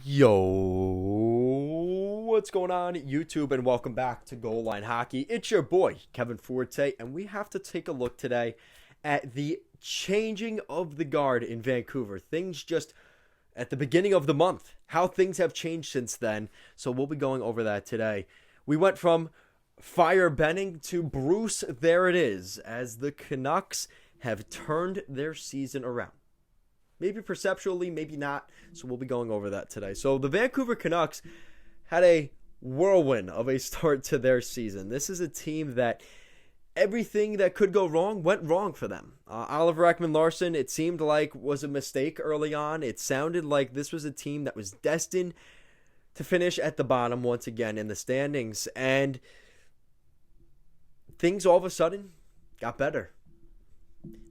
Yo, what's going on, YouTube, and welcome back to Goal Line Hockey. It's your boy, Kevin Forte, and we have to take a look today at the changing of the guard in Vancouver. Things just at the beginning of the month, how things have changed since then. So we'll be going over that today. We went from Fire Benning to Bruce, there it is, as the Canucks have turned their season around. Maybe perceptually, maybe not. So we'll be going over that today. So the Vancouver Canucks had a whirlwind of a start to their season. This is a team that everything that could go wrong went wrong for them. Oliver Ekman-Larsson, it seemed like, was a mistake early on. It sounded like this was a team that was destined to finish at the bottom once again in the standings. And things all of a sudden got better.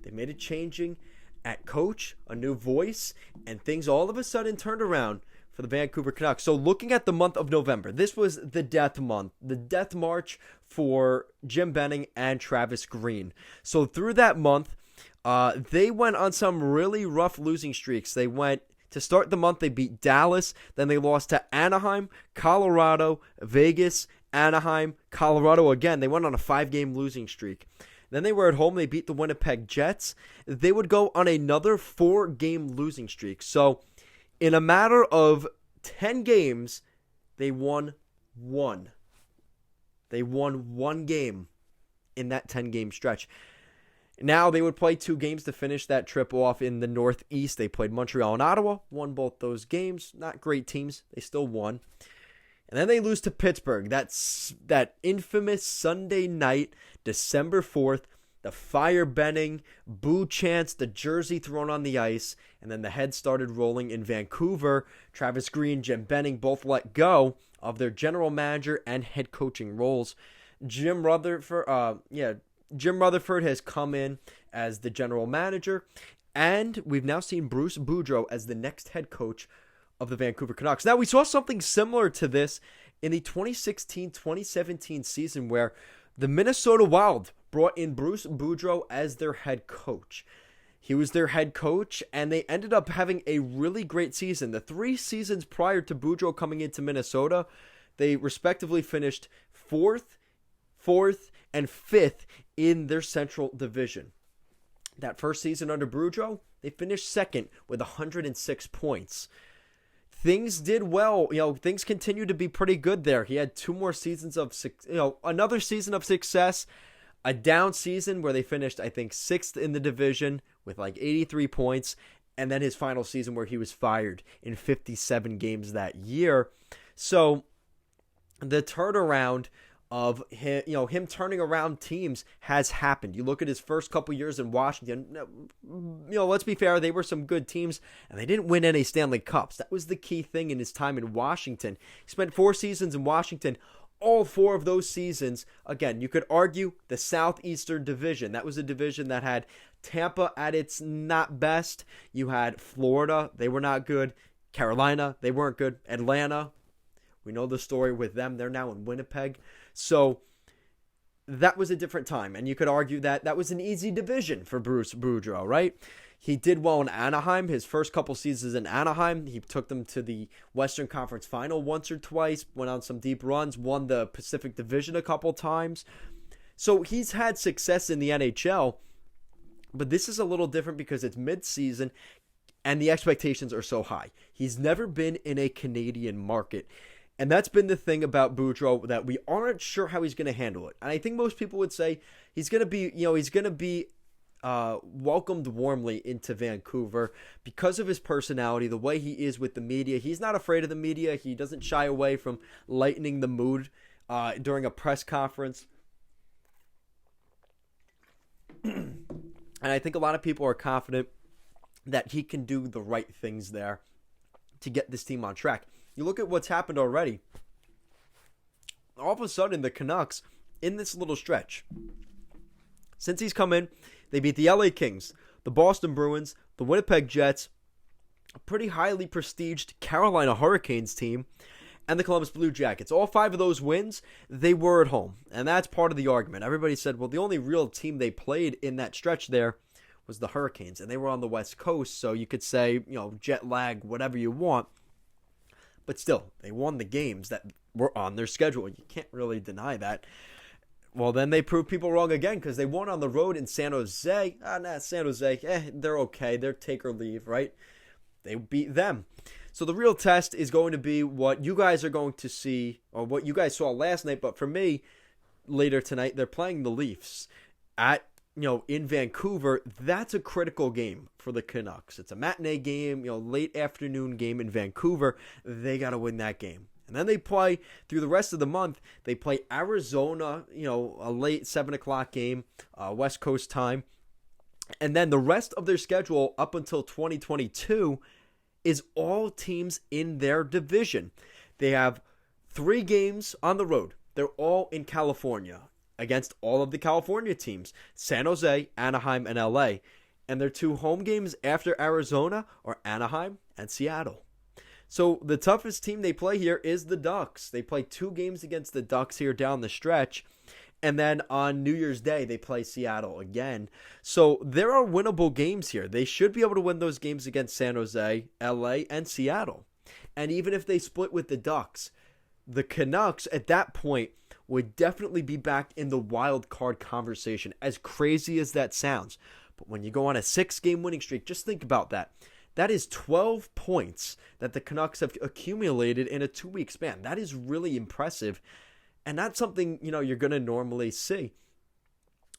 They made a changing at coach, a new voice, and things all of a sudden turned around for the Vancouver Canucks. So looking at the month of November, this was the death month, the death march for Jim Benning and Travis Green. So through that month, they went on some really rough losing streaks. They went to start the month, they beat Dallas, then they lost to Anaheim, Colorado, Vegas, Anaheim, Colorado again. They went on a 5-game losing streak. Then they were at home. They beat the Winnipeg Jets. They would go on another 4-game losing streak. So in a matter of 10 games, they won one. They won one game in that 10-game stretch. Now they would play 2 games to finish that trip off in the Northeast. They played Montreal and Ottawa, won both those games. Not great teams. They still won. And then they lose to Pittsburgh. That's that infamous Sunday night, December 4th, the Fire Benning, boo chants, the jersey thrown on the ice, and then the head started rolling in Vancouver. Travis Green, Jim Benning both let go of their general manager and head coaching roles. Jim Rutherford has come in as the general manager, and we've now seen Bruce Boudreau as the next head coach of the Vancouver Canucks. Now, we saw something similar to this in the 2016-2017 season where the Minnesota Wild brought in Bruce Boudreau as their head coach. He was their head coach, and they ended up having a really great season. The 3 seasons prior to Boudreau coming into Minnesota, they respectively finished 4th, and 5th in their Central Division. That first season under Boudreau, they finished 2nd with 106 points. Things did well. Things continued to be pretty good there. He had 2 more seasons of, another season of success, a down season where they finished, I think, 6th in the division with like 83 points, and then his final season where he was fired in 57 games that year. So the turnaround of him turning around teams has happened. You look at his first couple years in Washington, let's be fair, they were some good teams, and they didn't win any Stanley Cups. That was the key thing in his time in Washington. He spent 4 seasons in Washington. All 4 of those seasons, again, you could argue the Southeastern Division. That was a division that had Tampa at its not best. You had Florida, they were not good. Carolina, they weren't good. Atlanta, we know the story with them. They're now in Winnipeg. So that was a different time. And you could argue that that was an easy division for Bruce Boudreau, right? He did well in Anaheim. His first couple seasons in Anaheim, he took them to the Western Conference Final once or twice, went on some deep runs, won the Pacific Division a couple times. So he's had success in the NHL. But this is a little different because it's mid-season and the expectations are so high. He's never been in a Canadian market. And that's been the thing about Boudreau, that we aren't sure how he's going to handle it. And I think most people would say he's going to be welcomed warmly into Vancouver because of his personality, the way he is with the media. He's not afraid of the media. He doesn't shy away from lightening the mood during a press conference. And I think a lot of people are confident that he can do the right things there to get this team on track. You look at what's happened already. All of a sudden, the Canucks, in this little stretch, since he's come in, they beat the LA Kings, the Boston Bruins, the Winnipeg Jets, a pretty highly prestiged Carolina Hurricanes team, and the Columbus Blue Jackets. All 5 of those wins, they were at home. And that's part of the argument. Everybody said, well, the only real team they played in that stretch there was the Hurricanes, and they were on the West Coast, so you could say, jet lag, whatever you want. But still, they won the games that were on their schedule. You can't really deny that. Well, then they proved people wrong again because they won on the road in San Jose. San Jose, they're okay. They're take or leave, right? They beat them. So the real test is going to be what you guys are going to see, or what you guys saw last night. But for me, later tonight, they're playing the Leafs in Vancouver. That's a critical game for the Canucks. It's a matinee game, late afternoon game in Vancouver. They got to win that game. And then they play through the rest of the month. They play Arizona, a late 7 o'clock game, West Coast time. And then the rest of their schedule up until 2022 is all teams in their division. They have 3 games on the road. They're all in California against all of the California teams, San Jose, Anaheim, and LA. And their 2 home games after Arizona are Anaheim and Seattle. So the toughest team they play here is the Ducks. They play 2 games against the Ducks here down the stretch. And then on New Year's Day, they play Seattle again. So there are winnable games here. They should be able to win those games against San Jose, LA, and Seattle. And even if they split with the Ducks, the Canucks at that point would definitely be back in the wild card conversation, as crazy as that sounds. But when you go on a 6-game winning streak, just think about that. That is 12 points that the Canucks have accumulated in a 2-week span. That is really impressive. And that's something, you're going to normally see.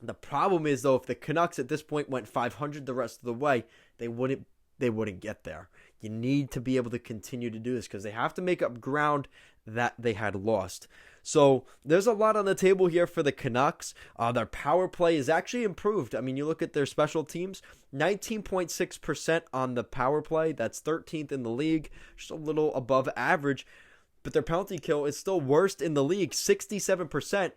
The problem is, though, if the Canucks at this point went 500 the rest of the way, they wouldn't get there. You need to be able to continue to do this because they have to make up ground that they had lost. So there's a lot on the table here for the Canucks. Their power play is actually improved. I mean, you look at their special teams, 19.6% on the power play. That's 13th in the league, just a little above average. But their penalty kill is still worst in the league, 67%.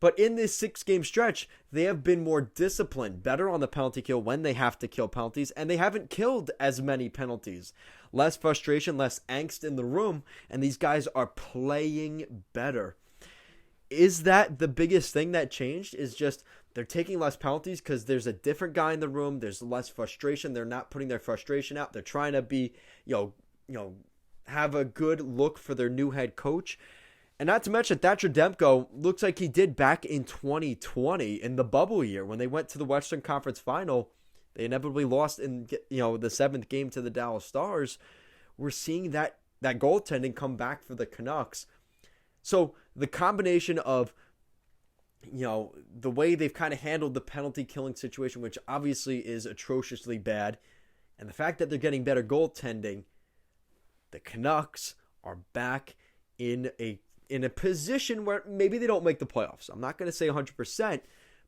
But in this 6-game stretch, they have been more disciplined, better on the penalty kill when they have to kill penalties, and they haven't killed as many penalties. Less frustration, less angst in the room, and these guys are playing better. Is that the biggest thing that changed? Is just they're taking less penalties because there's a different guy in the room. There's less frustration. They're not putting their frustration out. They're trying to be, have a good look for their new head coach. And not to mention, Thatcher Demko looks like he did back in 2020 in the bubble year when they went to the Western Conference Final. They inevitably lost in the 7th game to the Dallas Stars. We're seeing that goaltending come back for the Canucks. So the combination of the way they've kind of handled the penalty killing situation, which obviously is atrociously bad, and the fact that they're getting better goaltending, the Canucks are back in a position where maybe they don't make the playoffs. I'm not going to say 100%,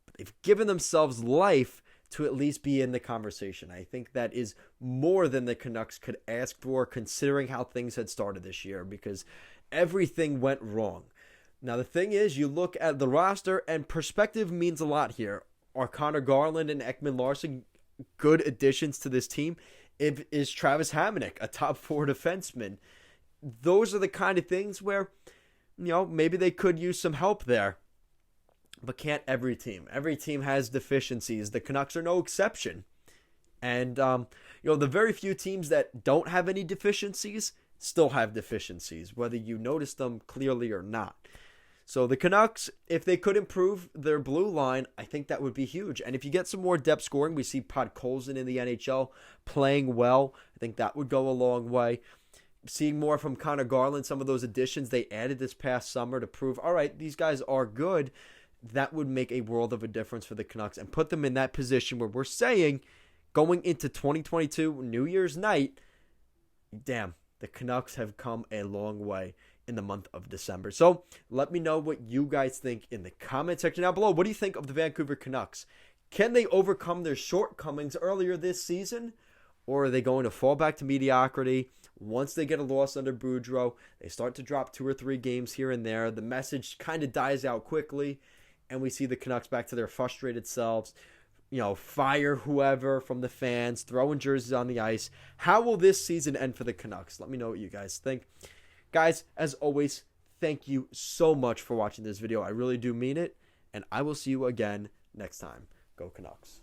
but they've given themselves life to at least be in the conversation. I think that is more than the Canucks could ask for, considering how things had started this year, because everything went wrong. Now, the thing is, you look at the roster, and perspective means a lot here. Are Connor Garland and Ekman Larsson good additions to this team? Is Travis Hamonic a top 4 defenseman? Those are the kind of things where maybe they could use some help there. But can't every team? Every team has deficiencies. The Canucks are no exception. And, the very few teams that don't have any deficiencies still have deficiencies, whether you notice them clearly or not. So the Canucks, if they could improve their blue line, I think that would be huge. And if you get some more depth scoring, we see Podkolzin in the NHL playing well. I think that would go a long way. Seeing more from Connor Garland, some of those additions they added this past summer to prove, all right, these guys are good, that would make a world of a difference for the Canucks and put them in that position where we're saying, going into 2022, New Year's night, damn, the Canucks have come a long way in the month of December. So let me know what you guys think in the comment section down below. What do you think of the Vancouver Canucks? Can they overcome their shortcomings earlier this season? Or are they going to fall back to mediocrity? Once they get a loss under Boudreau, they start to drop 2 or 3 games here and there. The message kind of dies out quickly, and we see the Canucks back to their frustrated selves. Fire whoever from the fans, throwing jerseys on the ice. How will this season end for the Canucks? Let me know what you guys think. Guys, as always, thank you so much for watching this video. I really do mean it, and I will see you again next time. Go Canucks.